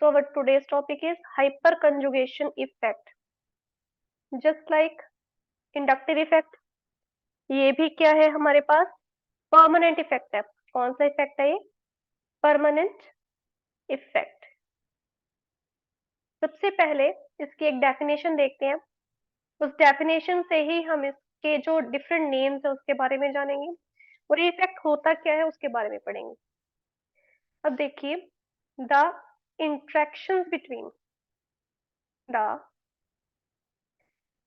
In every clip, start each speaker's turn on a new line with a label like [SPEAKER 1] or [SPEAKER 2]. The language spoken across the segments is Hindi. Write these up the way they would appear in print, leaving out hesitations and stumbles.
[SPEAKER 1] So our today's topic is hyperconjugation effect. Just like inductive effect, ये भी क्या है हमारे पास? परमानेंट इफेक्ट है. कौन सा इफेक्ट है ये? Permanent effect. सबसे पहले इसकी एक डेफिनेशन देखते हैं. उस डेफिनेशन से ही हम इसके जो डिफरेंट नेम्स है उसके बारे में जानेंगे और ये इफेक्ट होता क्या है उसके बारे में पढ़ेंगे. अब देखिए, the interactions between the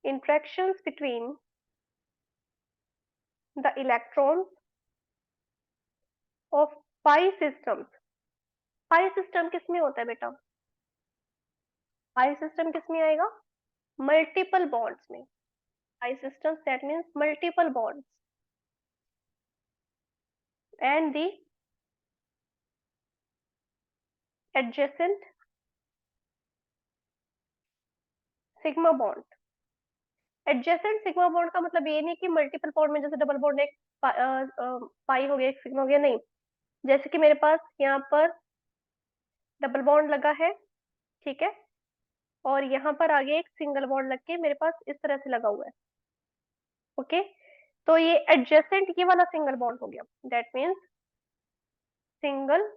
[SPEAKER 1] interactions between the electrons of pi systems. pi system किसमें होता है बेटा? pi system किसमें आएगा? मल्टीपल बॉन्ड्स में. pi systems, that means multiple bonds, and the adjacent sigma bond. Adjacent sigma bond का मतलब ये नहीं कि मल्टीपल बॉन्ड में जैसे डबल बॉन्ड एक पाई हो गया, एक सिग्मा हो गया, नहीं. जैसे कि मेरे पास यहाँ पर डबल बॉन्ड लगा है, ठीक है, और यहाँ पर आगे एक सिंगल बॉन्ड लग के मेरे पास इस तरह से लगा हुआ है. ओके, तो ये एडजेसेंट ये वाला सिंगल बॉन्ड हो गया. That means single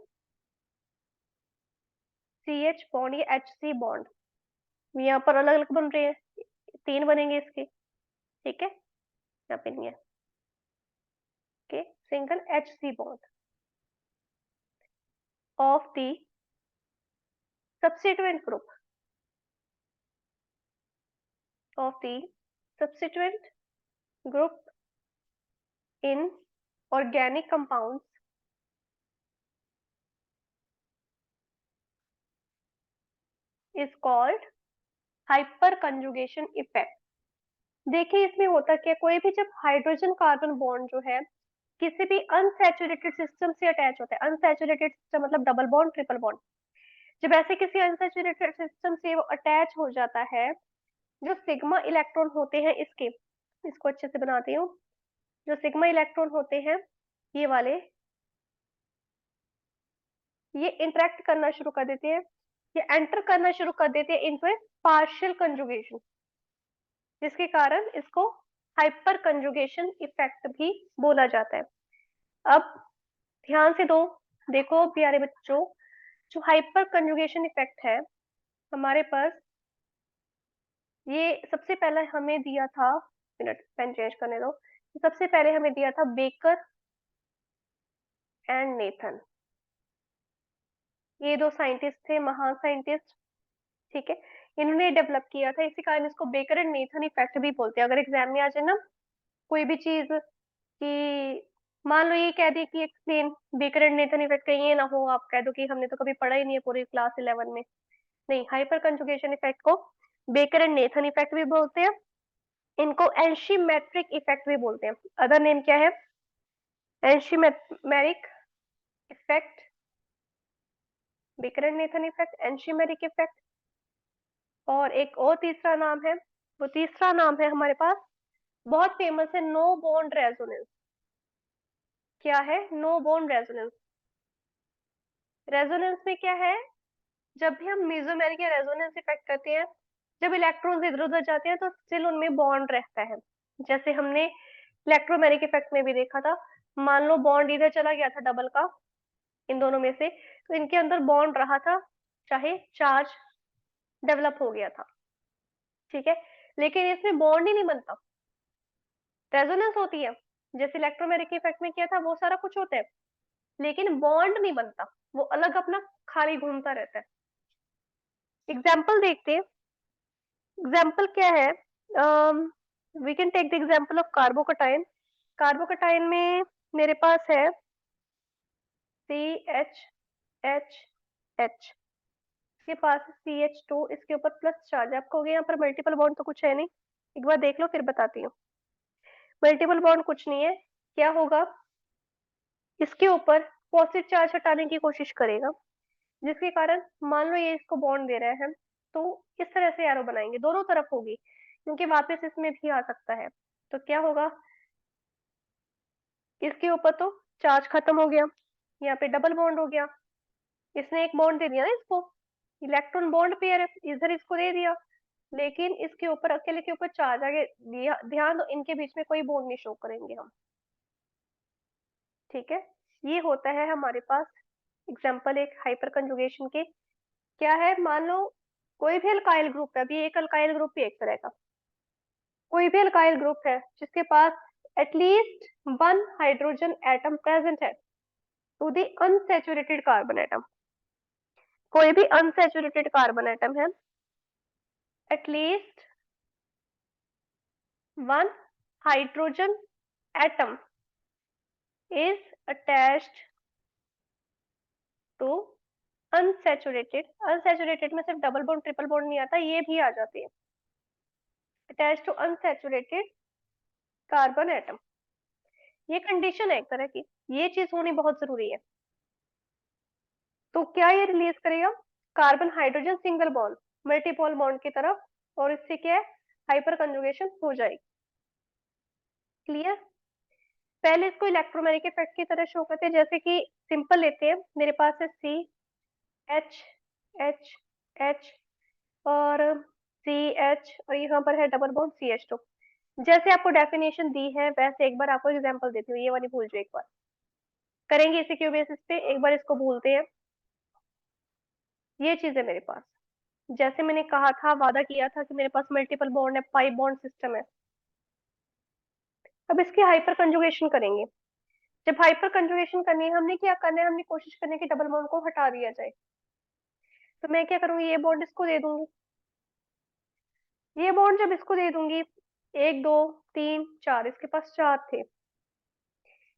[SPEAKER 1] CH bond, ये HC बॉन्ड यहाँ पर अलग अलग बन रहे हैं, 3 बनेंगे इसके, ठीक है, यहाँ पे नहीं है. Okay, single HC bond of the substituent group of the substituent group in organic compounds is called hyperconjugation effect. देखिए इसमें होता क्या, कोई भी जब हाइड्रोजन कार्बन बॉन्ड जो है किसी भी अनसैचुरेटेड सिस्टम से अटैच होता है, अनसैचुरेटेड सिस्टम मतलब डबल बॉन्ड, ट्रिपल बॉन्ड, जब ऐसे किसी अनसैचुरेटेड सिस्टम से वो अटैच हो जाता है, जो सिग्मा इलेक्ट्रॉन होते हैं इसके, इसको अच्छे से बनाती हूँ, जो सिग्मा इलेक्ट्रॉन होते हैं ये वाले, ये इंटरेक्ट करना शुरू कर देते हैं, ये एंटर करना शुरू कर देते हैं इनटू ए पार्शियल कंजुगेशन, जिसके कारण इसको हाइपर कंजुगेशन इफेक्ट भी बोला जाता है. अब ध्यान से देखो प्यारे बच्चों, जो हाइपर कंजुगेशन इफेक्ट है हमारे पास, ये सबसे पहले हमें दिया था, मिनट पेन चेंज करने दो, सबसे पहले हमें दिया था बेकर एंड नेथन. ये 2 साइंटिस्ट थे, महान साइंटिस्ट, ठीक है, इन्होंने डेवलप किया था, इसी कारण इसको बेकर एंड नेथन इफेक्ट भी बोलते हैं. अगर एग्जाम में आ जाए ना कोई भी चीज कि मान लो ये कह दी कि explain baker and Nathan effect, कहीं ये ना हो आप कह दो कि हमने तो कभी पढ़ा ही नहीं है पूरी क्लास 11 में. नहीं, हाइपर कंजुगेशन इफेक्ट को बेकर एंड नेथन इफेक्ट भी बोलते हैं, इनको एंशीमेट्रिक इफेक्ट भी बोलते हैं. अदर नेम क्या है? Anchimeric effect, Baker and Nathan effect, anchimeric effect. और एक और तीसरा नाम है, वो तीसरा नाम है हमारे पास बहुत फेमस है, नो बॉन्ड रेजोनेंस. क्या है? No bond resonance. रेजोनेंस में क्या है, जब भी हम मेसोमेरिक या रेजोनेंस इफेक्ट करते हैं, जब इलेक्ट्रॉन्स इधर उधर जाते हैं तो स्टिल उनमें बॉन्ड रहता है. जैसे हमने इलेक्ट्रोमेरिक इफेक्ट में भी देखा था, मान लो बॉन्ड इधर चला गया था डबल का, इन दोनों में से, तो इनके अंदर बॉन्ड रहा था, चाहे चार्ज डेवलप हो गया था, ठीक है, लेकिन इसमें बॉन्ड ही नहीं बनता. रेजोनेंस होती है, जैसे इलेक्ट्रोमेरिक इफेक्ट में किया था वो सारा कुछ होता है, लेकिन बॉन्ड नहीं बनता, वो अलग अपना खाली घूमता रहता है. एग्जाम्पल देखते हैं. एग्जाम्पल क्या है? We can take the example of carbocation. Carbocation में मेरे पास है CH इसके पास CH2, इसके ऊपर प्लस चार्ज. आपको हो गया यहाँ पर मल्टीपल बॉन्ड तो कुछ है नहीं, एक बार देख लो फिर बताती हूँ. मल्टीपल बॉन्ड कुछ नहीं है, क्या होगा, इसके ऊपर पॉजिटिव चार्ज हटाने की कोशिश करेगा, जिसके कारण मान लो ये इसको बॉन्ड दे रहे हैं, तो इस तरह से एरो बनाएंगे, दोनों तरफ होगी क्योंकि वापस इसमें भी आ सकता है. तो क्या होगा, इसके ऊपर तो चार्ज खत्म हो गया, यहाँ पे डबल बॉन्ड हो गया, इसने एक बॉन्ड दे दिया ना इसको, इलेक्ट्रॉन बॉन्ड पेयर है, इधर इसको दे दिया, लेकिन इसके ऊपर अकेले के ऊपर चार्ज आगे दिया, ध्यान दो इनके बीच में कोई बॉन्ड नहीं शो करेंगे हम। ठीक है, ये होता है हमारे पास एग्जांपल एक हाइपर कंजुगेशन के। क्या है, मान लो कोई भी अल्काइल ग्रुप है, अभी एक अल्काइल ग्रुप ही एक तरह का, कोई भी अल्काइल ग्रुप है जिसके पास at least one hydrogen atom present है to the unsaturated carbon atom, कोई भी अनसैचुरेटेड कार्बन एटम है, at least one hydrogen atom is attached to unsaturated में सिर्फ डबल बॉन्ड ट्रिपल बॉन्ड नहीं आता, ये भी आ जाते हैं, attach to unsaturated carbon atom. ये कंडीशन है एक तरह की, ये चीज होनी बहुत जरूरी है। तो क्या ये रिलीज करेगा, carbon hydrogen single bond multiple bond की तरफ, और इससे क्या है, हाइपर कंजुगेशन हो जाएगी। क्लियर। पहले इसको इलेक्ट्रोमैग्नेटिक इफेक्ट की तरह शो करते हैं, जैसे कि सिंपल लेते हैं, मेरे पास है सी एच एच एच और सी एच, और यहाँ पर है double bond C H two. जैसे आपको डेफिनेशन दी है वैसे एक बार आपको एग्जांपल देती हूँ, ये वाली भूल जाओ, एक बार करेंगे इसी के बेसिस पे, एक बार इसको भूलते हैं। ये चीज है मेरे पास, जैसे मैंने कहा था, वादा किया था कि मेरे पास मल्टीपल बॉन्ड है, 5 बॉन्ड सिस्टम है। अब इसकी हाइपर कंजुगेशन करेंगे। जब हाइपर कंजुगेशन करनी है, हमने क्या करना है, हमने कोशिश करनी है कि डबल बॉन्ड को हटा दिया जाए। तो मैं क्या करूंगी, ये बॉन्ड इसको दे दूंगी, ये बॉन्ड जब इसको दे दूंगी, एक दो तीन चार, इसके पास चार थे,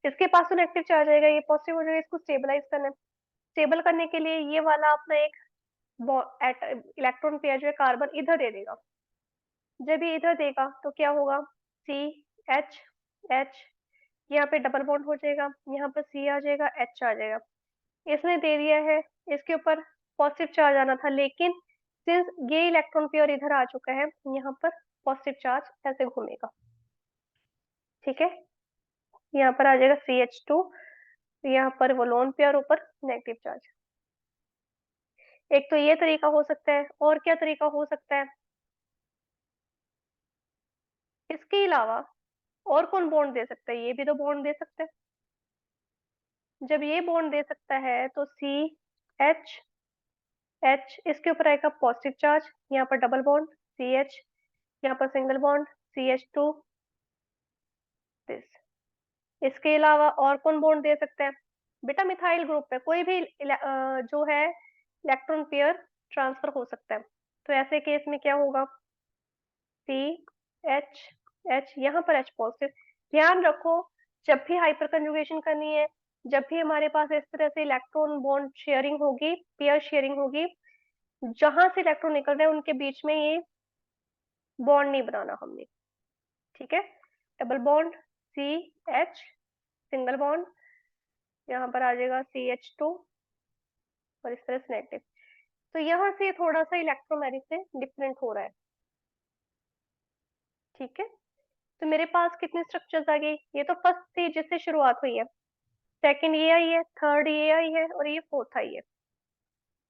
[SPEAKER 1] इसके पास तो नेगेटिव चार्ज आएगा, ये पॉजिटिव हो जाएगा, इसको स्टेबलाइज करना है। स्टेबल करने के लिए ये वाला अपना एक इलेक्ट्रॉन पेयर जो है कार्बन इधर दे देगा। जब ये इधर देगा तो क्या होगा, सी एच एच, यहाँ पे डबल बॉन्ड हो जाएगा, यहाँ पर सी आ जाएगा, एच आ जाएगा, इसने दे दिया है। इसके ऊपर पॉजिटिव चार्ज आना था, लेकिन सिंस ये इलेक्ट्रॉन पेयर इधर आ चुका है, यहाँ पर पॉजिटिव चार्ज ऐसे घूमेगा। ठीक है, यहाँ पर आ जाएगा सी एच टू, यहाँ पर वो लोन पेयर, ऊपर नेगेटिव चार्ज। एक तो ये तरीका हो सकता है, और क्या तरीका हो सकता है, इसके अलावा और कौन बॉन्ड दे सकता है, ये भी तो बॉन्ड दे सकता है। जब ये बॉन्ड दे सकता है तो सी एच एच, इसके ऊपर आएगा पॉजिटिव चार्ज, यहाँ पर डबल बॉन्ड सी एच, यहाँ पर single bond C H two this. इसके अलावा और कौन बॉन्ड दे सकता है, बेटा मिथाइल ग्रुप है, कोई भी जो है इलेक्ट्रॉन पेयर ट्रांसफर हो सकता है। तो ऐसे केस में क्या होगा, सी एच एच, यहाँ पर एच पॉजिटिव। ध्यान रखो, जब भी हाइपर कंजुगेशन करनी है, जब भी हमारे पास इस तरह से इलेक्ट्रॉन बॉन्ड शेयरिंग होगी, पेयर शेयरिंग होगी, जहां से इलेक्ट्रॉन निकल रहे हैं उनके बीच में ये बॉन्ड नहीं बनाना हमने। ठीक है, double bond C H, single bond, यहाँ पर आ जाएगा सी एच टू, और इस तरह से नेगेटिव। तो यहाँ से थोड़ा सा इलेक्ट्रोमैग्नेटिक से डिफरेंट हो रहा है। ठीक है, तो मेरे पास कितने स्ट्रक्चर्स आ गए, ये तो फर्स्ट थी जिससे शुरुआत हुई है, सेकंड ये आई है, थर्ड ये आई है, और ये फोर्थ आई है।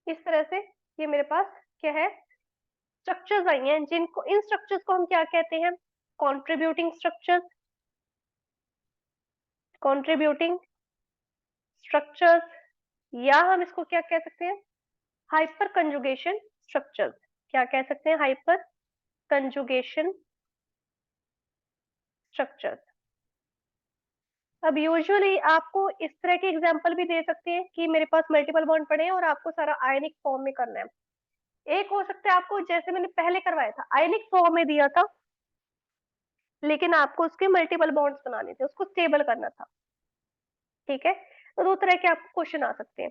[SPEAKER 1] इस तरह से ये मेरे पास क्या है, स्ट्रक्चर्स आई हैं, जिनको इन स्ट्रक्चर्स को हम क्या कहते हैं, कॉन्ट्रीब्यूटिंग स्ट्रक्चर्स, कॉन्ट्रीब्यूटिंग स्ट्रक्चर्स, या हम इसको क्या कह सकते हैं, हाइपर कंजुगेशन स्ट्रक्चर्स। क्या कह सकते हैं, हाइपर कंजुगेशन स्ट्रक्चर्स। अब यूजुअली आपको इस तरह के एग्जांपल भी दे सकते हैं कि मेरे पास मल्टीपल बॉन्ड पड़े हैं और आपको सारा आयनिक फॉर्म में करना है। एक हो सकता है आपको, जैसे मैंने पहले करवाया था, आयनिक फॉर्म में दिया था, लेकिन आपको उसके मल्टीपल बॉन्ड्स बनाने थे, उसको स्टेबल करना था। ठीक है, तो दो तरह के आपको क्वेश्चन आ सकते हैं।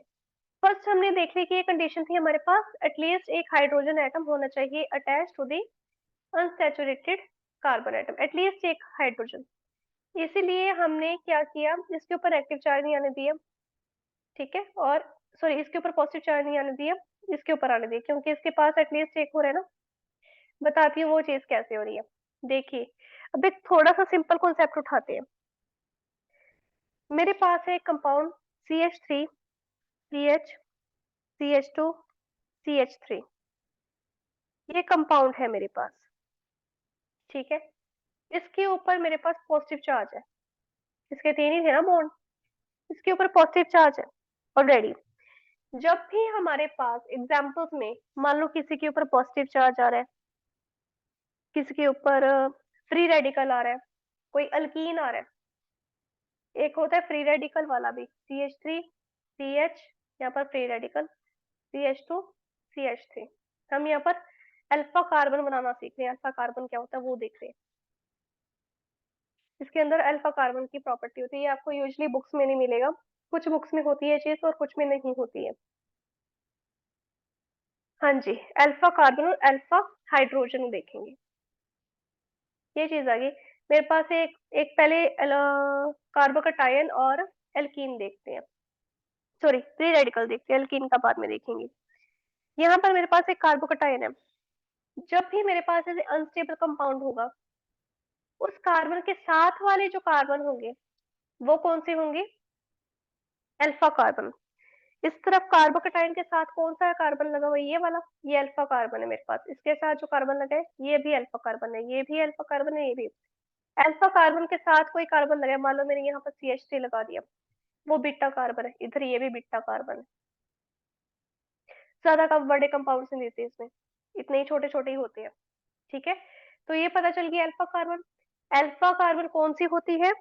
[SPEAKER 1] फर्स्ट हमने देख ली कि ये कंडीशन थी, हमारे पास एटलीस्ट एक हाइड्रोजन एटम होना चाहिए attach to the unsaturated carbon atom, at least एक हाइड्रोजन। इसीलिए हमने क्या किया, इसके ऊपर एक्टिव चार्ज नहीं आने दिया, ठीक है, और सॉरी इसके ऊपर पॉजिटिव चार्ज नहीं आने दिया, इसके ऊपर आने दिया, क्योंकि इसके पास एटलीस्ट एक हो रहा है ना। बताती हूँ वो चीज कैसे हो रही है। देखिए, अब एक थोड़ा सा सिंपल कॉन्सेप्ट उठाते हैं। मेरे पास है एक compound C H three, C H, C H two, CH3, ये कंपाउंड है मेरे पास, ठीक है। इसके ऊपर मेरे पास पॉजिटिव चार्ज है, इसके तीन ही थे ना बॉन्ड, इसके ऊपर पॉजिटिव चार्ज है ऑलरेडी। जब भी हमारे पास एग्जाम्पल्स में मान लो किसी के ऊपर पॉजिटिव चार्ज आ रहा है, किसी के ऊपर फ्री रेडिकल आ रहा है, कोई अल्कीन आ रहा है, एक होता है फ्री रेडिकल वाला भी, CH3 CH, यहाँ पर फ्री रेडिकल CH2 CH3। हम यहाँ पर अल्फा कार्बन बनाना सीख रहे हैं, अल्फा कार्बन क्या होता है वो देख रहे हैं। इसके अंदर अल्फा कार्बन की प्रॉपर्टी होती है, ये आपको यूजली बुक्स में नहीं मिलेगा, कुछ बुक्स में होती है चीज और कुछ में नहीं होती है। हाँ जी, अल्फा कार्बन और अल्फा हाइड्रोजन देखेंगे, ये चीज आ गई मेरे पास। एक एक पहले कार्बोकटायन और एल्कीन देखते हैं, सॉरी फ्री रेडिकल देखते हैं, एल्कीन का बाद में देखेंगे। यहाँ पर मेरे पास एक कार्बोकटायन है, जब भी मेरे पास ऐसे अनस्टेबल कंपाउंड होगा, उस कार्बन के साथ वाले जो कार्बन होंगे वो कौन से होंगे, अल्फा कार्बन। इस तरफ कार्बोकटायन के साथ कौन सा कार्बन लगा हुआ है, ये वाला, ये अल्फा कार्बन है मेरे पास। इसके साथ जो कार्बन लगा है ये भी अल्फा कार्बन है, ये भी अल्फा कार्बन है, ये भी। अल्फा कार्बन के साथ कोई कार्बन लगा है, मान लो मैंने यहाँ पर CH3 लगा दिया, वो बीटा कार्बन है, इधर ये भी बीटा कार्बन है। ज्यादा कम बड़े कंपाउंड नहीं देते इसमें, इतने ही छोटे छोटे ही होते हैं, ठीक है। तो ये पता चल गया अल्फा कार्बन। अल्फा कार्बन कौन सी होती है,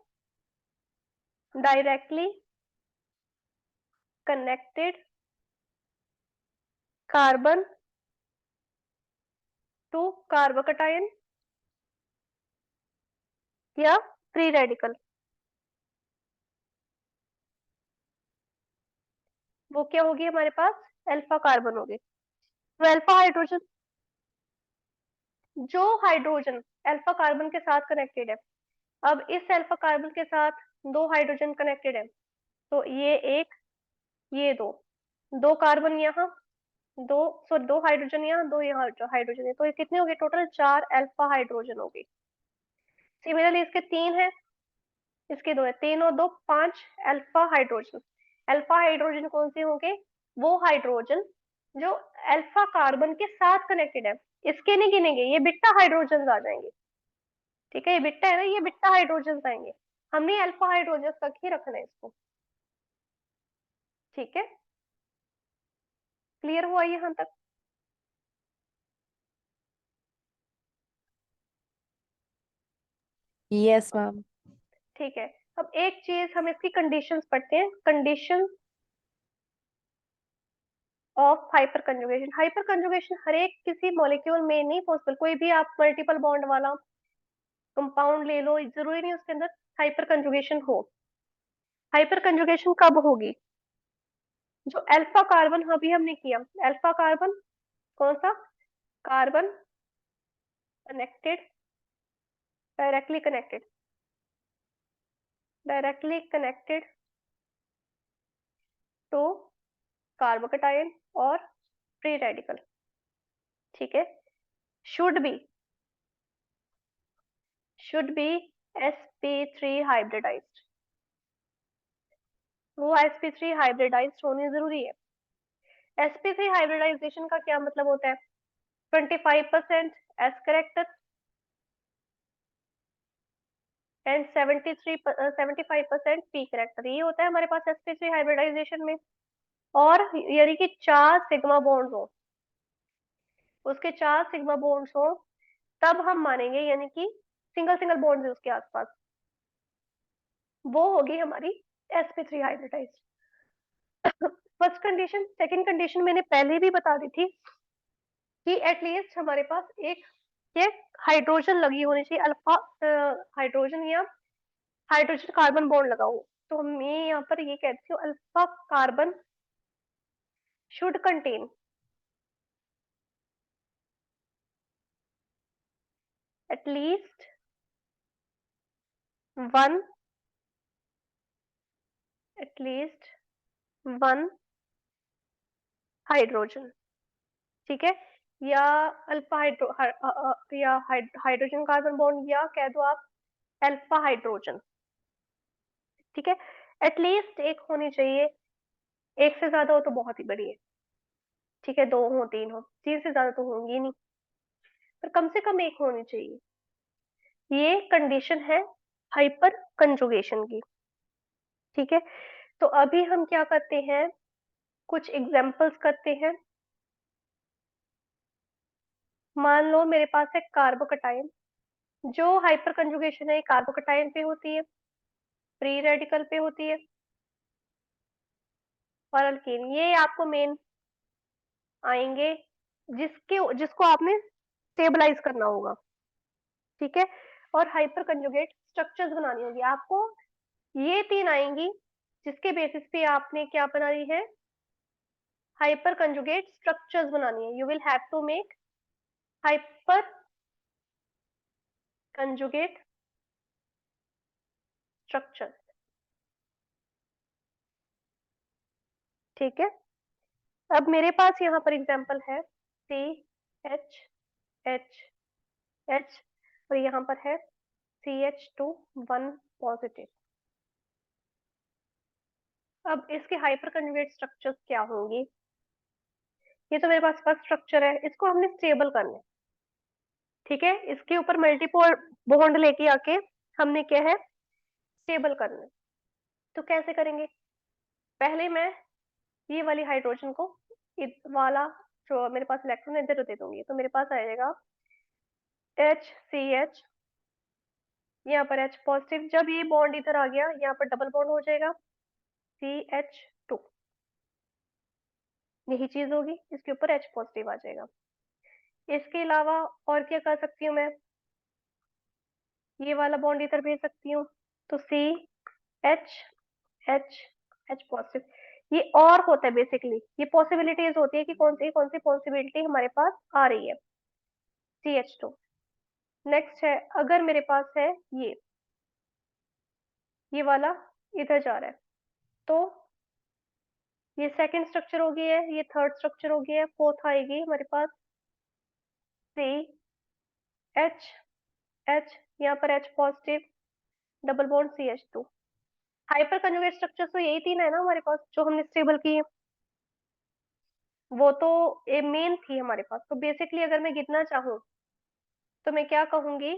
[SPEAKER 1] directly connected carbon to carbocation या फ्री रेडिकल, वो क्या होगी हमारे पास, अल्फा कार्बन होगी। तो अल्फा हाइड्रोजन, जो हाइड्रोजन अल्फा कार्बन के साथ कनेक्टेड है, अब इस अल्फा कार्बन के साथ दो हाइड्रोजन कनेक्टेड है, तो ये एक, ये दो, दो कार्बन यहाँ, दो, सॉरी दो हाइड्रोजन यहाँ, दो यहाँ हाइड्रोजन है, तो ये कितने हो गए टोटल, चार अल्फा हाइड्रोजन हो गए। सिमिलरली इसके तीन है, इसके दो है, तीन और दो पांच अल्फा हाइड्रोजन। अल्फा हाइड्रोजन कौन से होंगे, वो हाइड्रोजन जो अल्फा कार्बन के साथ कनेक्टेड है, इसके नहीं गिनेंगे, ये बिट्टा हाइड्रोजन आ जाएंगे, ठीक है। ये बिट्टा है ना, ये बिट्टा हाइड्रोजन आएंगे, हमने अल्फा हाइड्रोजन तक ही रखना है इसको, ठीक है। क्लियर हुआ यहाँ तक,
[SPEAKER 2] यस मैम।
[SPEAKER 1] ठीक है। अब एक चीज हम इसकी कंडीशंस पढ़ते हैं, condition of hyperconjugation. Hyperconjugation हर एक किसी मॉलिक्यूल में नहीं पॉसिबल, कोई भी आप मल्टीपल बॉन्ड वाला कंपाउंड ले लो, जरूरी नहीं उसके अंदर हाइपर कंजुगेशन हो। हाइपर कंजुगेशन कब होगी, जो अल्फा कार्बन अभी हमने किया, अल्फा कार्बन कौन सा, carbon connected, directly connected, directly connected to carbocation और फ्री रेडिकल, ठीक है। शुड बी sp3 हाइब्रिडाइज्ड, वो sp3 हाइब्रिडाइज्ड होनी जरूरी है। sp3 हाइब्रिडाइजेशन का क्या मतलब होता है, 25% S character and 75% P character, ये होता है हमारे पास sp3 हाइब्रिडाइजेशन में। और यानी कि चार सिग्मा बॉन्ड्स हो, उसके चार सिग्मा बॉन्ड्स हो, तब हम मानेंगे, यानी कि सिंगल सिंगल बॉन्ड्स है उसके आसपास, वो होगी हमारी sp3 hybridise. First condition. Second condition मैंने पहले भी बता दी थी कि एटलीस्ट हमारे पास एक ये हाइड्रोजन लगी होनी चाहिए, अल्फा हाइड्रोजन या हाइड्रोजन कार्बन बॉन्ड लगा हो। तो मैं यहाँ पर ये कहती हूँ alpha carbon should contain at least one, at least one hydrogen, ठीक है। या अल्फा या हाइड्रोजन कार्बन बॉन्ड, या कह दो आप अल्फा हाइड्रोजन, ठीक है। एटलीस्ट एक होनी चाहिए, एक से ज्यादा हो तो बहुत ही बड़ी है, ठीक है, 2 हो 3 हो, 3 से ज्यादा तो होंगी नहीं, पर कम से कम एक होनी चाहिए। ये कंडीशन है हाइपर कंजुगेशन की। ठीक है, तो अभी हम क्या करते हैं, कुछ एग्जांपल्स करते हैं। मान लो मेरे पास है कार्बोकटाइन, जो हाइपर कंजुगेशन है कार्बोकटाइन पे होती है, फ्री रेडिकल पे होती है, और अल्कीन, ये आपको मेन आएंगे जिसको आपने स्टेबलाइज करना होगा। ठीक है, और हाइपर कंजुगेट स्ट्रक्चर्स बनानी होगी आपको, ये 3 आएंगी जिसके बेसिस पे आपने क्या बनानी है, हाइपर कंजुगेट स्ट्रक्चर्स बनानी है। You will have to make hyper conjugate structures. ठीक है, अब मेरे पास यहाँ पर एग्जांपल है सी एच एच एच, और यहाँ पर है CH2 1 पॉजिटिव। अब इसके हाइपर कंजुगेट स्ट्रक्चर्स क्या होंगी, ये तो मेरे पास फर्स्ट स्ट्रक्चर है, इसको हमने स्टेबल करना है। ठीक है, इसके ऊपर मल्टीपल बॉन्ड लेके आके हमने क्या है, स्टेबल करना है। तो कैसे करेंगे, पहले मैं ये वाली हाइड्रोजन को वाला जो मेरे पास इलेक्ट्रॉन है इधर दे दूंगी, तो मेरे पास आएगा HCH, यहाँ पर H पॉजिटिव। जब ये बॉन्ड इधर आ गया, यहाँ पर डबल बॉन्ड हो जाएगा CH2, यही चीज होगी, इसके ऊपर H पॉजिटिव आ जाएगा। इसके अलावा और क्या कर सकती हूँ मैं, ये वाला बॉन्ड इधर भेज सकती हूँ, तो CH H H पॉजिटिव। ये और होता है बेसिकली, ये पॉसिबिलिटीज होती है कि कौन सी पॉसिबिलिटी हमारे पास आ रही है, CH2। नेक्स्ट है, अगर मेरे पास है ये वाला इधर जा रहा है, तो ये सेकंड स्ट्रक्चर हो गई है, ये थर्ड स्ट्रक्चर हो गया है, फोर्थ आएगी हमारे पास CH H, यहाँ पर H positive, double bond CH2। Hyper conjugate structure तो यही 3 है ना हमारे पास जो हमने स्टेबल की है, वो तो ए मेन थी हमारे पास। तो बेसिकली अगर मैं गिनना चाहूँ तो मैं क्या कहूंगी,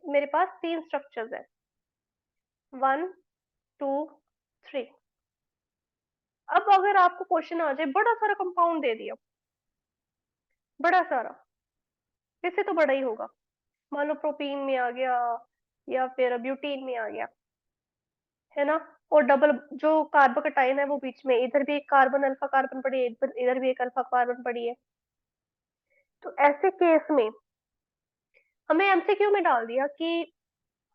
[SPEAKER 1] मेरे पास 3 स्ट्रक्चर्स है, 1 2 3। अब अगर आपको क्वेश्चन आ जाए, बड़ा सारा कंपाउंड दे दिया, बड़ा सारा, इससे तो बड़ा ही होगा, मान लो प्रोपीन में आ गया या फिर ब्यूटीन में आ गया, है ना, और डबल जो कार्बोकटाइन है वो बीच में, इधर भी एक कार्बन अल्फा कार्बन पड़ी है, इधर इधर भी एक अल्फा कार्बन पड़ी है। तो ऐसे केस में हमें एमसीक्यू में डाल दिया कि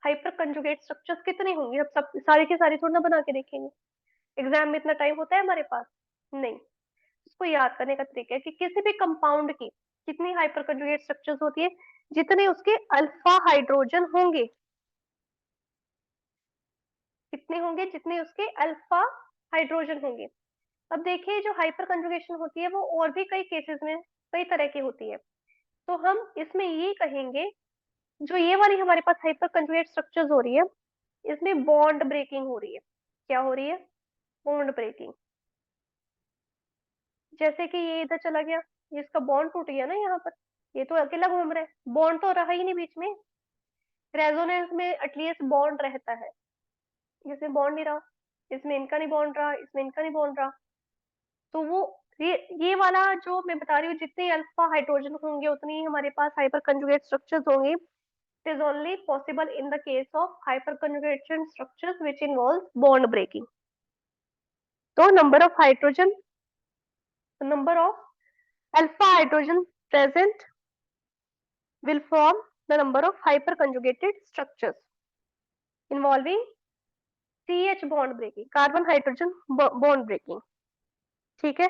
[SPEAKER 1] हाइपर कंजुगेट स्ट्रक्चर्स कितने होंगे, अब सब सारी की सारी थोड़ा ना बना के देखेंगे, एग्जाम में इतना टाइम होता है हमारे पास नहीं। इसको याद करने का तरीका है कि किसी भी कंपाउंड की कितनी हाइपर कंजुगेट स्ट्रक्चर्स होती है, जितने उसके अल्फा हाइड्रोजन होंगे, कितने होंगे जितने उसके अल्फा हाइड्रोजन होंगे। अब देखिए, जो हाइपर कंजुगेशन होती है वो और भी कई केसेस में कई तरह की होती है, तो हम इसमें ये कहेंगे, जो ये वाली हमारे पास हाइपर कंजुगेट स्ट्रक्चर्स हो रही है, इसमें बॉन्ड ब्रेकिंग हो रही है। क्या हो रही है, बॉन्ड ब्रेकिंग। जैसे कि ये इधर चला गया, ये इसका बॉन्ड टूट गया ना यहाँ पर, ये तो अकेला घूम रहा है, बॉन्ड तो रहा ही नहीं बीच में। रेजोनेंस में एटलीस्ट बॉन्ड रहता है, इसमें बॉन्ड नहीं रहा, इसमें इनका नहीं बॉन्ड रहा, इसमें इनका नहीं बॉन्ड रहा। तो वो ये वाला जो मैं बता रही हूँ, जितने अल्फा हाइड्रोजन होंगे उतनी ही हमारे पास हाइपर कंजुगेट स्ट्रक्चर्स होंगे। It is only possible in the case of hyperconjugation structures which involve bond breaking. तो number of alpha hydrogen present will form the number of hyperconjugated structures involving CH bond breaking, carbon hydrogen bond breaking. ठीक है,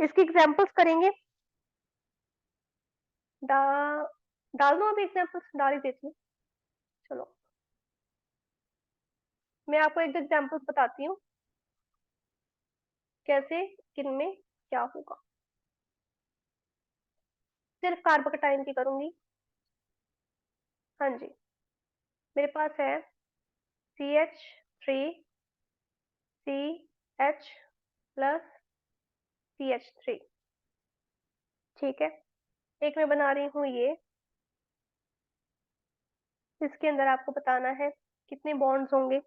[SPEAKER 1] इसकी एग्जांपल्स करेंगे, डा, डाल दो अभी एग्जांपल्स, डाल ही देती हूँ। चलो, मैं आपको एक एग्जांपल्स बताती हूँ कैसे किनमें क्या होगा। सिर्फ कार्बोकटाइन की करूंगी। हाँ जी, मेरे पास है CH3 CH प्लस CH3। ठीक है, एक मैं बना रही हूँ ये। इसके अंदर आपको बताना है कितने बॉन्ड्स होंगे,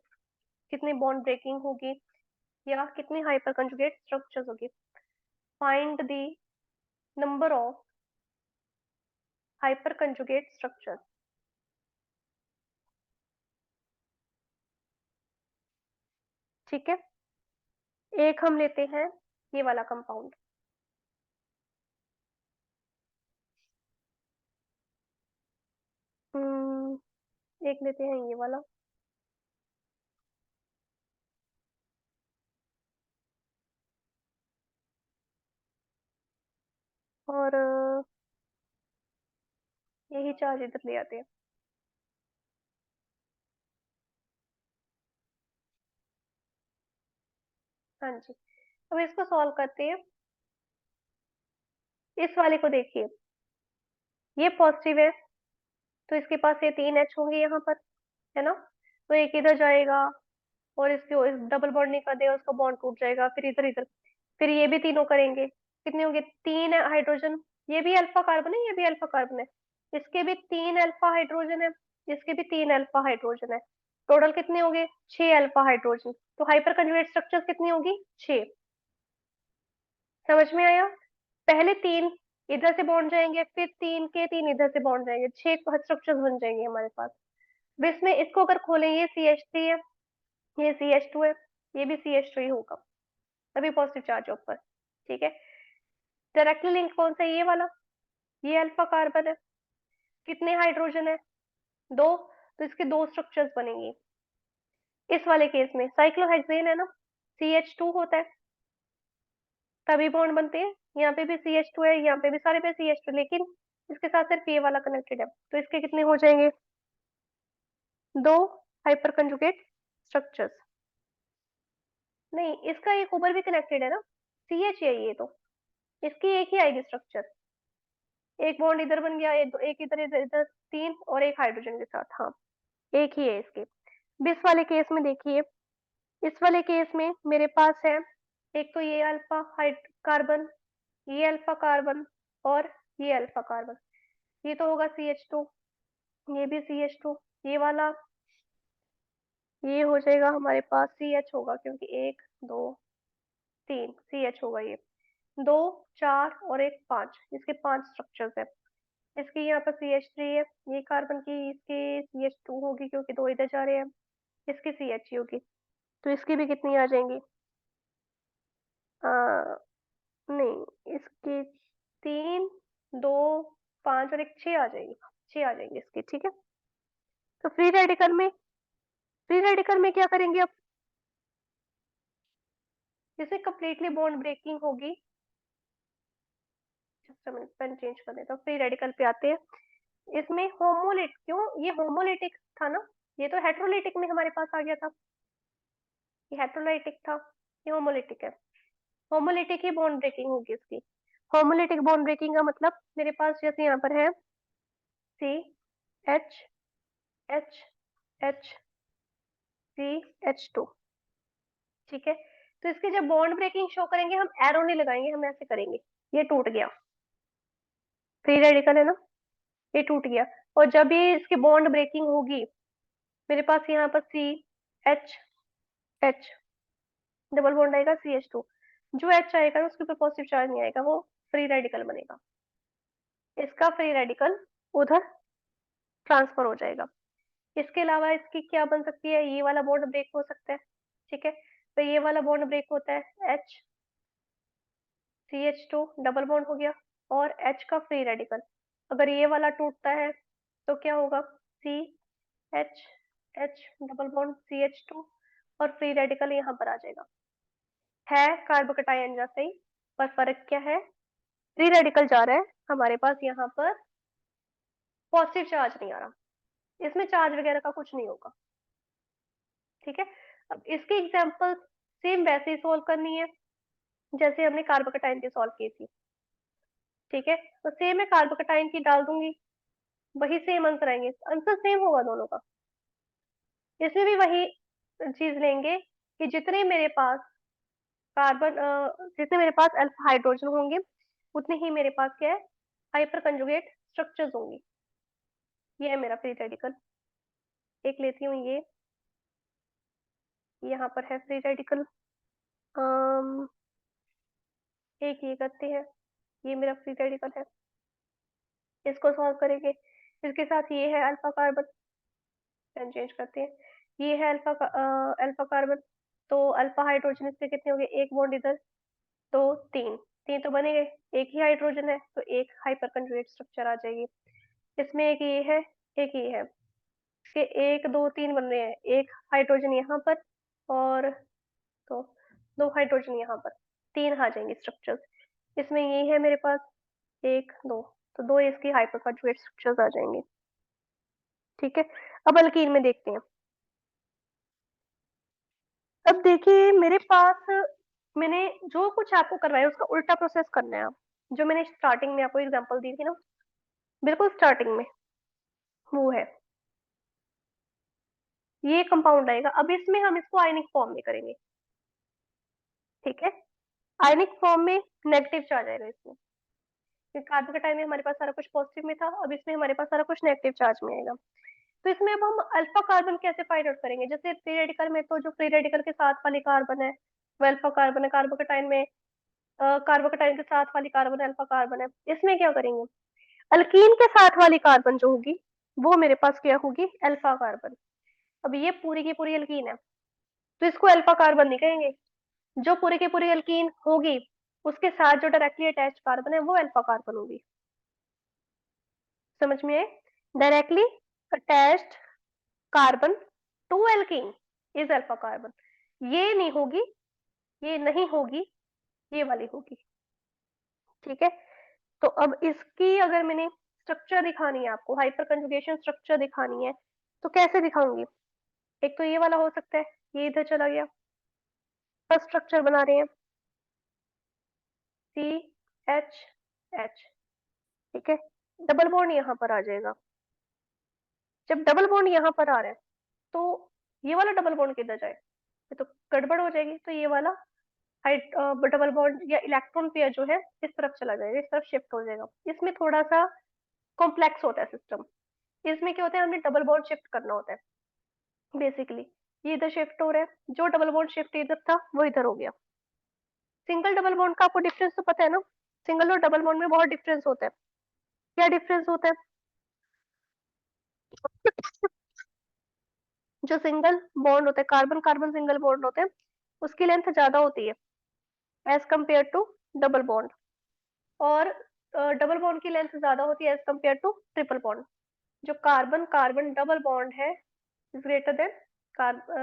[SPEAKER 1] कितनी बॉन्ड ब्रेकिंग होगी, या कितनी हाइपर कंजुगेट स्ट्रक्चर्स होगी। Find the number of hyper conjugate structures. ठीक है, एक हम लेते हैं ये वाला कंपाउंड। एक लेते हैं ये वाला, और यही चार्ज इधर ले आते हैं। हाँ जी, अब इसको सॉल्व करते हैं। इस वाले को देखिए, ये पॉजिटिव है, तो इसके पास ये 3H होंगे यहाँ पर, है ना। तो एक इधर जाएगा, और इसके डबल बॉन्ड नहीं कर देगा, उसका बॉन्ड टूट जाएगा। फिर इधर इधर, फिर ये भी तीनों करेंगे, कितने होंगे, 3 हाइड्रोजन। ये भी अल्फा कार्बन है, ये भी अल्फा कार्बन है। इसके भी 3 अल्फा हाइड्रोजन है, इसके भी 3 अल्फा हाइड्रोजन है। टोटल कितने होंगे, 6 अल्फा हाइड्रोजन। तो हाइपर कंजुगेट स्ट्रक्चर कितनी होगी, 6। समझ में आया। पहले 3 इधर से बॉन्ड जाएंगे, फिर 3 के 3 इधर से बॉन्ड जाएंगे, 6 स्ट्रक्चर्स बन जाएंगे हमारे पास। अब इसमें इसको अगर खोलें, ये CH3 है, ये CH2 है, ये भी CH3 होगा, तभी पॉजिटिव चार्ज है ऊपर। ठीक है, डायरेक्टली लिंक कौन सा है, ये वाला। ये अल्फा कार्बन है, कितने हाइड्रोजन है, 2। तो इसके 2 स्ट्रक्चर्स बनेंगी। इस वाले केस में साइक्लोहेक्सेन है ना, CH2 होता है, तभी बॉन्ड बनते हैं। यहाँ पे भी CH2 है, यहाँ पे भी, सारे पे CH2, लेकिन इसके साथ सिर्फ ये वाला कनेक्टेड है। तो इसके कितने हो जाएंगे, 2 हाइपर कंजुगेट स्ट्रक्चर्स। नहीं, इसका एक ऊपर भी कनेक्टेड है ना, CH है ये, तो इसकी एक ही आएगी स्ट्रक्चर। एक बॉन्ड इधर बन गया, एक इधर इधर इधर, 3, और एक हाइड्रोजन के साथ, हाँ, एक ही है इसके। इस वाले केस में देखिए, इस वाले केस में मेरे पास है, एक तो ये अल्फा हाइड कार्बन, ये अल्फा कार्बन, और ये अल्फा कार्बन। ये तो होगा CH2, ये भी CH2, ये वाला, ये हो जाएगा हमारे पास CH होगा, क्योंकि 1 2 3 CH होगा ये। 2 4 और एक 5, इसके 5 स्ट्रक्चर्स है। इसकी यहाँ पर CH3 है, ये कार्बन की, इसकी CH2 होगी, क्योंकि 2 इधर जा रहे हैं। इसकी CH ही होगी, तो इसकी भी कितनी आ जाएंगी, आ, नहीं, इसकी 3 2 5 और एक 6 आ जाएगी, 6 आ जाएंगे इसकी। ठीक है, तो फ्री रेडिकल में क्या करेंगे अब, जैसे कंप्लीटली बॉन्ड ब्रेकिंग होगी। जस्ट मिनट, पेन चेंज कर देता हूँ, फ्री रेडिकल पे आते हैं। इसमें होमोलिट, क्यों, ये होमोलिटिक था ना, ये तो हेट्रोलिटिक में हमारे पास आ गया था, ये हेट्रोलाइटिक था, ये होमोलिटिक है। होमोलिटिक ही बॉन्ड ब्रेकिंग होगी इसकी। होमोलिटिक बॉन्ड ब्रेकिंग का मतलब, मेरे पास जैसे यहाँ पर है CH HHCH2। ठीक है, तो इसके जब बॉन्ड ब्रेकिंग शो करेंगे, हम एरो नहीं लगाएंगे, हम ऐसे करेंगे, ये टूट गया, फ्री रेडिकल है ना, ये टूट गया। और जब ये इसकी बॉन्ड ब्रेकिंग होगी, मेरे पास यहाँ पर CH डबल बॉन्ड आएगा, CH2। जो H आएगा ना, उसके ऊपर पॉजिटिव चार्ज नहीं आएगा, वो फ्री रेडिकल बनेगा। इसका फ्री रेडिकल उधर ट्रांसफर हो जाएगा। इसके अलावा इसकी क्या बन सकती है, ये वाला बॉन्ड ब्रेक हो सकता है। ठीक है, तो ये वाला बॉन्ड ब्रेक होता है, HCH2 डबल बॉन्ड हो गया, और H का फ्री रेडिकल। अगर ये वाला टूटता है, तो क्या होगा, CH डबल बॉन्ड CH2, और फ्री रेडिकल यहाँ पर आ जाएगा। है कार्बोकेटायन जैसे ही, पर फर्क क्या है, फ्री रेडिकल जा रहा है हमारे पास यहाँ पर, पॉजिटिव चार्ज नहीं आ रहा, इसमें चार्ज वगैरह का कुछ नहीं होगा। ठीक है, अब इसकी एग्जांपल सेम वैसे ही सोल्व करनी है, जैसे हमने कार्बोकेटाइन की सॉल्व की थी। ठीक है, तो सेम मैं कार्बोकेटाइन की डाल दूंगी, वही सेम आंसर आएंगे, आंसर सेम होगा दोनों का। इसमें भी वही चीज लेंगे, कि जितने मेरे पास कार्बन जितने मेरे पास अल्फा हाइड्रोजन होंगे उतने ही मेरे पास क्या है, हाइपर कंजुगेट स्ट्रक्चर्स होंगी। ये है मेरा फ्री रेडिकल। एक लेती हूँ ये, यहाँ पर है फ्री रेडिकल। एक ये करते हैं, ये मेरा फ्री रेडिकल है। इसको सॉल्व करेंगे, इसके साथ ये है अल्फा कार्बन, पेन चेंज करते हैं। ये है अल्फा कार्बन, तो अल्फा हाइड्रोजन इसके कितने हो गए, एक बॉन्ड इधर, तो तीन, तीन तो बने गए। एक ही हाइड्रोजन है तो एक हाइपर कंजुगेट स्ट्रक्चर आ जाएगी। इसमें एक ये है, एक ये है, इसके एक दो तीन बन रहे हैं, एक हाइड्रोजन यहाँ पर और तो दो हाइड्रोजन यहाँ पर, तीन आ जाएंगे स्ट्रक्चर्स। इसमें ये है मेरे पास एक दो, तो दो इसकी हाइपर कंजुगेट स्ट्रक्चर्स आ जाएंगे। ठीक है, अब अल्कीन में देखते हैं। अब देखिए मेरे पास, मैंने जो कुछ आपको करवाया उसका उल्टा प्रोसेस करना है आप। जो मैंने स्टार्टिंग में आपको एग्जांपल दी थी ना, बिल्कुल स्टार्टिंग में, वो है ये कंपाउंड आएगा। अब इसमें हम इसको आयनिक फॉर्म में करेंगे। ठीक है, आयनिक फॉर्म में नेगेटिव चार्ज आएगा इसमें, क्योंकि कार्बन के टाइम में हमारे पास सारा कुछ पॉजिटिव में था, अब इसमें हमारे पास सारा कुछ नेगेटिव चार्ज में आएगा। तो इसमें अब हम अल्फा कार्बन कैसे फाइंड आउट करेंगे, जैसे फ्री रेडिकल में तो जो फ्री रेडिकल के साथ वाली कार्बन है वो अल्फा कार्बन है, कार्बोकेटाइन में कार्बोकेटाइन के साथ वाली कार्बन अल्फा कार्बन है। इसमें क्या करेंगे, अल्कीन के साथ वाली कार्बन जो होगी वो मेरे पास क्या होगी, अल्फा कार्बन। अब ये पूरी की पूरी अल्कीन है तो इसको अल्फा कार्बन नहीं कहेंगे। जो पूरी की पूरी अल्कीन होगी उसके साथ जो डायरेक्टली अटैच्ड कार्बन है वो अल्फा कार्बन होगी। समझ में आए, directly attached carbon to alkene is alpha carbon. ये नहीं होगी, ये नहीं होगी, ये वाली होगी। ठीक है, तो अब इसकी अगर मैंने स्ट्रक्चर दिखानी है आपको, हाइपर कंजुगेशन स्ट्रक्चर दिखानी है, तो कैसे दिखाऊंगी। एक तो ये वाला हो सकता है, ये इधर चला गया, फर्स्ट स्ट्रक्चर बना रहे हैं सी एच एच। ठीक है, डबल बॉन्ड यहाँ पर आ जाएगा। जब डबल बॉन्ड यहाँ पर आ रहा है तो ये वाला डबल बॉन्ड किधर जाए, ये तो गड़बड़ हो जाएगी। तो ये वाला हाइट डबल बॉन्ड या इलेक्ट्रॉन पेयर जो है इस तरफ चला जाएगा, इस तरफ शिफ्ट हो जाएगा। इसमें थोड़ा सा कॉम्प्लेक्स होता है सिस्टम। इसमें क्या होता है, हमने डबल बॉन्ड शिफ्ट करना होता है बेसिकली। ये इधर शिफ्ट हो रहा है, जो डबल बॉन्ड शिफ्ट इधर था वो इधर हो गया। सिंगल डबल बॉन्ड का आपको डिफरेंस तो पता है ना, सिंगल और डबल बॉन्ड में बहुत डिफरेंस होता है। क्या डिफरेंस होता है, जो सिंगल बॉन्ड होता है, कार्बन कार्बन सिंगल बॉन्ड होते हैं, उसकी लेंथ ज्यादा होती है as compare to double bond. और डबल बॉन्ड की लेंथ ज्यादा होती है as compare to triple bond. जो कार्बन कार्बन डबल बॉन्ड है is greater than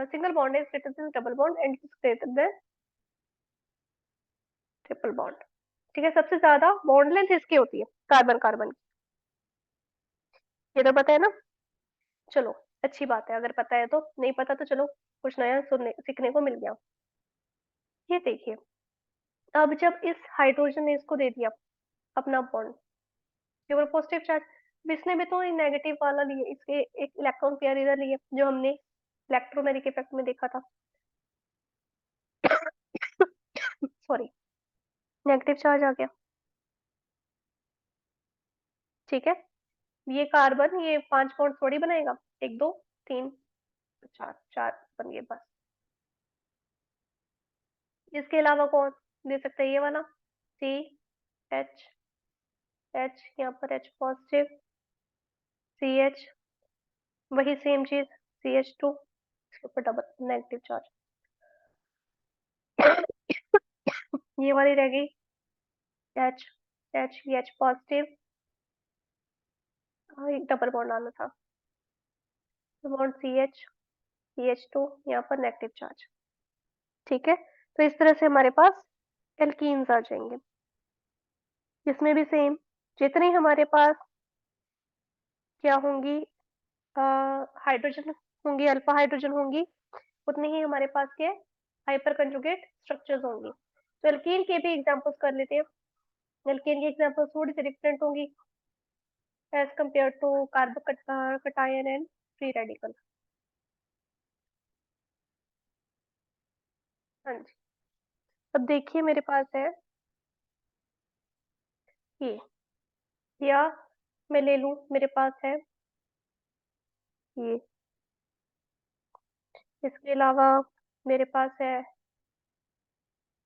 [SPEAKER 1] single bond है, is greater than double bond and is greater than triple bond. ठीक है, सबसे ज्यादा बॉन्ड लेंथ इसकी होती है कार्बन कार्बन की। ये तो पता है ना, चलो अच्छी बात है, अगर पता है तो, नहीं पता तो चलो कुछ नया सुनने सीखने को मिल गया। ये देखिए, अब जब इस हाइड्रोजन ने इसको दे दिया अपना बॉन्ड, केवल पॉजिटिव चार्ज, इसने भी तो नेगेटिव वाला लिए, इसके एक इलेक्ट्रॉन पेयर इधर लिए जो हमने इलेक्ट्रोमैग्नेटिक इफेक्ट में देखा था। सॉरी, नेगेटिव चार्ज आ गया। ठीक है, ये कार्बन ये पांच बॉन्ड थोड़ी बनाएगा, एक दो तीन चार, चार बन गए बस। इसके अलावा कौन दे सकता है, ये वाला सी एच एच, यहाँ पर एच पॉजिटिव, सी एच, वही सेम चीज सी एच टू, इसके ऊपर डबल नेगेटिव चार्ज। ये वाली रह गई एच एच, ये एच पॉजिटिव, एक डबल बॉन्ड आना था, बॉन्ड सी एच टू, यहाँ पर नेगेटिव चार्ज। ठीक है, तो इस तरह से हमारे पास एल्कीन्स आ जाएंगे। इसमें भी सेम, जितने हमारे पास क्या होंगी, हाइड्रोजन होंगी, अल्फा हाइड्रोजन होंगी, उतने ही हमारे पास के हाइपर कंजुगेट स्ट्रक्चर्स होंगी। तो एल्कीन के भी एग्जांपल्स कर लेते हैं। एल्कीन की एग्जांपल्स थोड़ी सी डिफरेंट होंगी as compare to carbocation and free radical. हाँ जी, अब देखिए मेरे पास है ये, या मैं ले लूं मेरे पास है ये, इसके अलावा मेरे पास है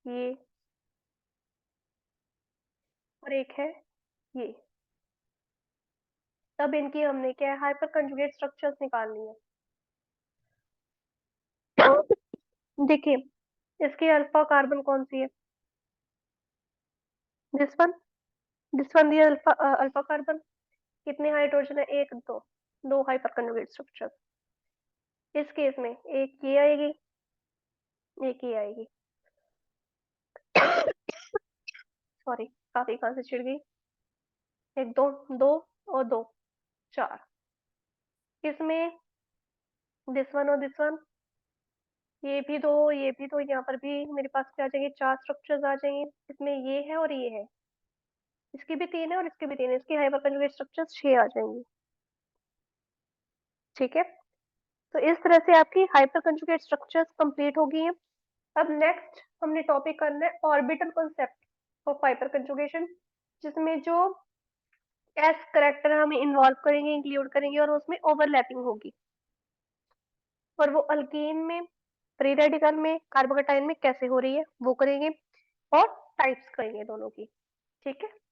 [SPEAKER 1] ये, और एक है ये। तब इनकी हमने क्या है, हाइपर कंजुगेट स्ट्रक्चर्स निकालनी है। देखिए, इसकी अल्फा कार्बन कौन सी है, दिस वन, दिस वन, ये अल्फा अल्फा कार्बन। कितने हाइड्रोजन है, एक दो, दो हाइपर कंजुगेट स्ट्रक्चर। इस केस में एक ये आएगी, एक ये आएगी। सॉरी, काफी खांसी छिड़ गई। एक दो, दो और दो, चार। इसमें दिस वन और दिस वन, ये भी दो, ये भी दो, यहाँ पर भी मेरे पास क्या आ जाएंगे, चार स्ट्रक्चर्स आ जाएंगे। इसमें ये है और ये है, इसकी भी तीन है और इसकी भी तीन है, इसकी हाइपर कंजुगेट स्ट्रक्चर्स छह आ जाएंगी। ठीक है, तो इस तरह से आपकी हाइपर कंजुगेट स्ट्रक्चर्स कंप्लीट हो गई हैं। अब नेक्स्ट हमने टॉपिक करना है orbital concept of hyper conjugation, जिसमें जो एस करेक्टर हम इन्वॉल्व करेंगे, इंक्लूड करेंगे, और उसमें ओवरलैपिंग होगी, और वो अल्कीन में, फ्री रेडिकल में, कार्बोकेटाइन में कैसे हो रही है वो करेंगे, और टाइप्स करेंगे दोनों की। ठीक है।